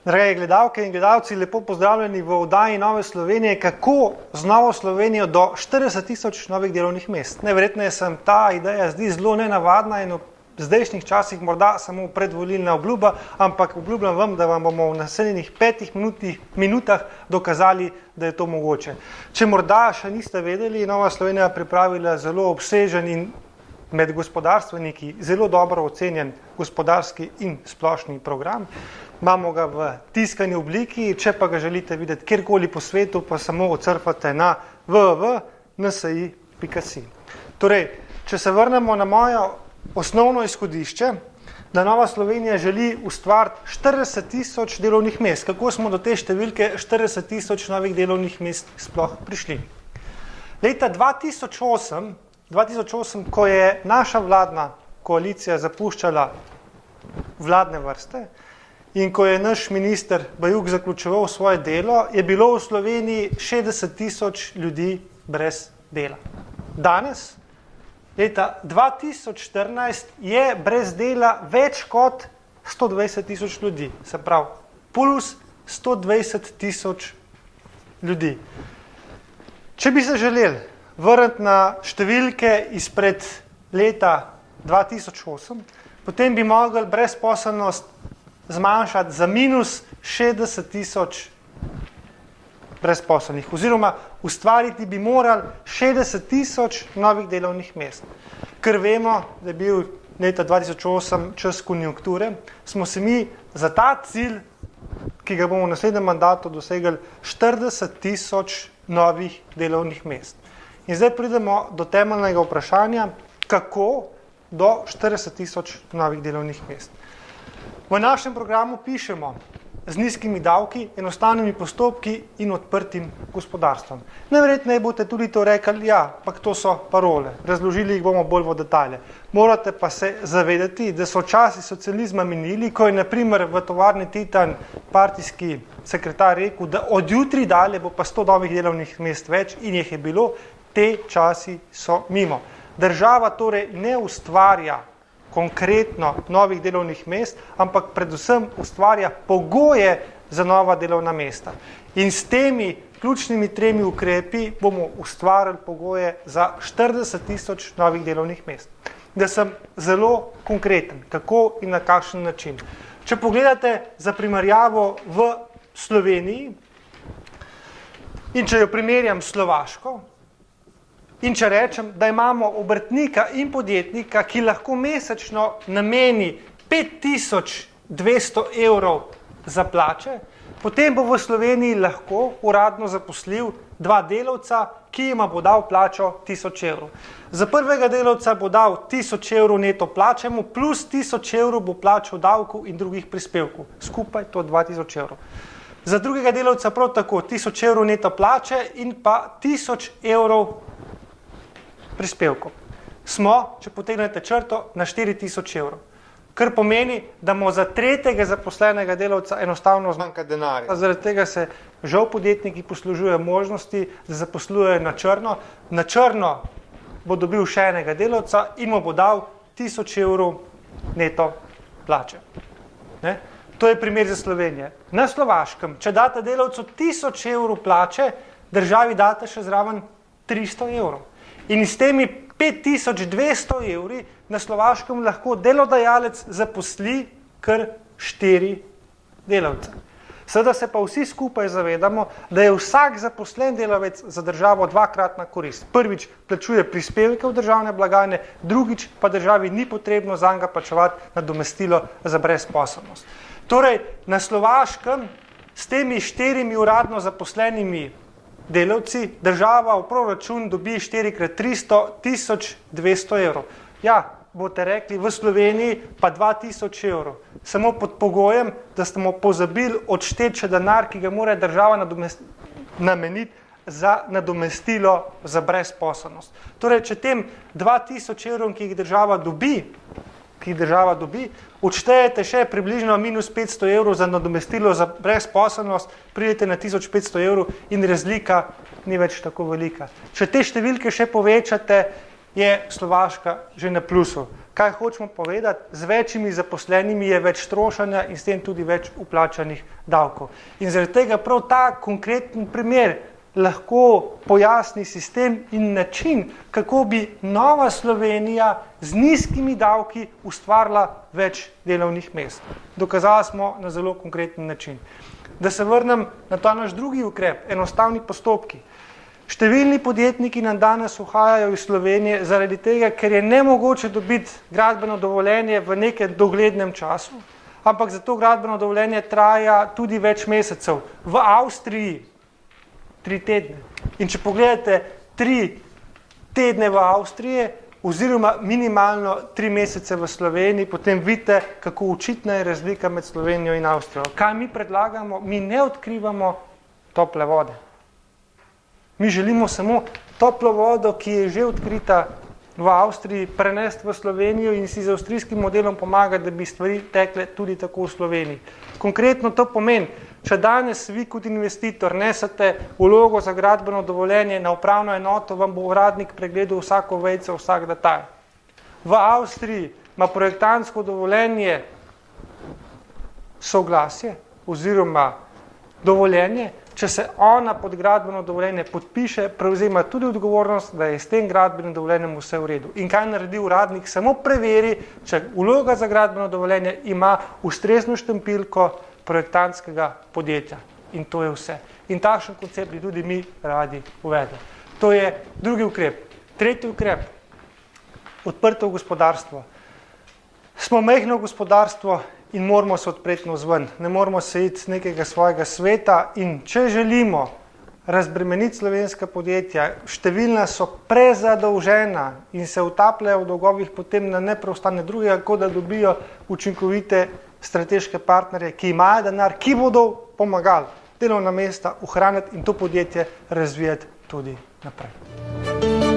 Drage gledalke in gledalci, lepo pozdravljeni v oddaji Nove Slovenije. Kako z Novo Slovenijo do 40 tisoč novih delovnih mest? Najverjetneje se ta ideja zdi zelo nenavadna in v zdajšnjih časih morda samo predvolilna obljuba, ampak obljubljam vam, da vam bomo v naslednjih 5 minutah dokazali, da je to mogoče. Če morda še niste vedeli, Nova Slovenija pripravila zelo obsežen in med gospodarstveniki zelo dobro ocenjen gospodarski in splošni program. Imamo ga v tiskani obliki, če pa ga želite videti kjerkoli po svetu, pa samo odsrfate na www.nsi.si. Torej, če se vrnemo na mojo osnovno izhodišče, da Nova Slovenija želi ustvariti 40 tisoč delovnih mest. Kako smo do te številke 40 tisoč novih delovnih mest sploh prišli? Leta 2008, ko je naša vladna koalicija zapuščala vladne vrste in ko je naš minister Bajuk zaključeval svoje delo, je bilo v Sloveniji 60 tisoč ljudi brez dela. Danes, leta 2014, je brez dela več kot 120 tisoč ljudi, se pravi, plus 120 tisoč ljudi. Če bi se želeli vrniti na številke izpred leta 2008, potem bi mogli brezposelnost zmanjšati za minus 60 tisoč brezposelnih, oziroma ustvariti bi morali 60 tisoč novih delovnih mest. Ker vemo, da je bil leta 2008 čas konjunkture, smo se mi za ta cilj, ki ga bomo v naslednjem mandatu dosegli, 40 tisoč novih delovnih mest. In zdaj pridemo do temeljnega vprašanja, kako do 40 tisoč novih delovnih mest. V našem programu pišemo z nizkimi davki, enostavnimi postopki in odprtim gospodarstvom. Najverjetneje boste tudi to rekli, ja, pa to so parole, razložili jih bomo bolj v detalje. Morate pa se zavedati, da so časi socializma minili, ko je na primer v tovarni Titan partijski sekretar rekel, da od jutri dalje bo pa 100 novih delovnih mest več in jih je bilo, te časi so mimo. Država torej ne ustvarja konkretno novih delovnih mest, ampak predvsem ustvarja pogoje za nova delovna mesta. In s temi ključnimi 3 ukrepi bomo ustvarili pogoje za 40 tisoč novih delovnih mest. Da sem zelo konkreten, kako in na kakšen način. Če pogledate za primerjavo v Sloveniji in če jo primerjam s Slovaško, in če rečem, da imamo obrtnika in podjetnika, ki lahko mesečno nameni 5200 evrov za plače, potem bo v Sloveniji lahko uradno zaposlil 2 delavca, ki jima bo dal plačo 1000 evrov. Za prvega delavca bo dal 1000 evrov neto plače, plus 1000 evrov bo plačal davkov in drugih prispevkov. Skupaj to 2000 evrov. Za drugega delavca prav tako 1000 evrov neto plače in pa 1000 evrov prispevkov. Smo, če potegnete črto, na 4000 evrov. Kar pomeni, da mu za tretjega zaposlenega delavca enostavno zmanjka denarja. Zaradi tega se žal podjetniki poslužujejo možnosti, da zaposlujejo na črno. Na črno bo dobil še enega delavca in mu bo dal 1000 evrov neto plače. Ne? To je primer za Slovenijo. Na Slovaškem, če date delavcu 1000 evrov plače, državi date še zraven 300 evrov. In s temi 5200 evri na Slovaškem lahko delodajalec zaposli kar 4 delavce. Seveda se pa vsi skupaj zavedamo, da je vsak zaposlen delavec za državo dvakratna korist. Prvič plačuje prispevke v državne blagajne, drugič pa državi ni potrebno zanj plačevati nadomestilo za brezposelnost. Torej, na Slovaškem s temi 4 uradno zaposlenimi delavci, država v proračun dobi 4x300, 1200 evrov. Ja, boste rekli, v Sloveniji pa 2000 evrov. Samo pod pogojem, da smo pozabili odšteti še denar, ki ga mora država nameniti za nadomestilo za brezposelnost. Torej, če tem 2000 evrov, ki jih država dobi, odštejete še približno minus 500 evrov za nadomestilo za brezposelnost, pridete na 1500 evrov in razlika ni več tako velika. Če te številke še povečate, je Slovaška že na plusu. Kaj hočemo povedati? Z večjimi zaposlenimi je več trošanja in s tem tudi več uplačanih davkov. In zaradi tega prav ta konkreten primer lahko pojasni sistem in način, kako bi Nova Slovenija z nizkimi davki ustvarila več delovnih mest. Dokazali smo na zelo konkreten način. Da se vrnem na ta naš drugi ukrep, enostavni postopki. Številni podjetniki nam danes uhajajo iz Slovenije zaradi tega, ker je nemogoče dobiti gradbeno dovoljenje v nekem doglednem času, ampak za to gradbeno dovoljenje traja tudi več mesecev. V Avstriji 3 tedne. In če pogledate 3 tedne v Avstriji oziroma minimalno 3 mesece v Sloveniji, potem vidite, kako očitna je razlika med Slovenijo in Avstrijo. Kaj mi predlagamo? Mi ne odkrivamo tople vode. Mi želimo samo toplo vodo, ki je že odkrita v Avstriji, prenesti v Slovenijo in si z avstrijskim modelom pomagati, da bi stvari tekle tudi tako v Sloveniji. Konkretno to pomeni, če danes vi kot investitor nesete vlogo za gradbeno dovoljenje na upravno enoto, vam bo uradnik pregledal vsako vejico, vsak detajl. V Avstriji ima projektantsko dovoljenje soglasje oziroma dovoljenje, če se ona pod gradbeno dovoljenje podpiše, prevzema tudi odgovornost, da je s tem gradbenim dovoljenjem vse v redu. In kaj naredi uradnik? Samo preveri, če vloga za gradbeno dovoljenje ima ustrezno štempilko projektantskega podjetja. In to je vse. In takšen koncept bi tudi mi radi uvedli. To je drugi ukrep. Tretji ukrep. Odprto gospodarstvo. Smo majhno gospodarstvo in moramo se odpreti navzven. Ne moramo se iti z nekega svojega sveta in če želimo razbremeniti slovenska podjetja, številna so prezadolžena in se utapljajo v dolgovih, potem na ne preostane drugega, kot da dobijo učinkovite strateške partnerje, ki imajo denar, ki bodo pomagali delovna mesta ohraniti in to podjetje razvijati tudi naprej.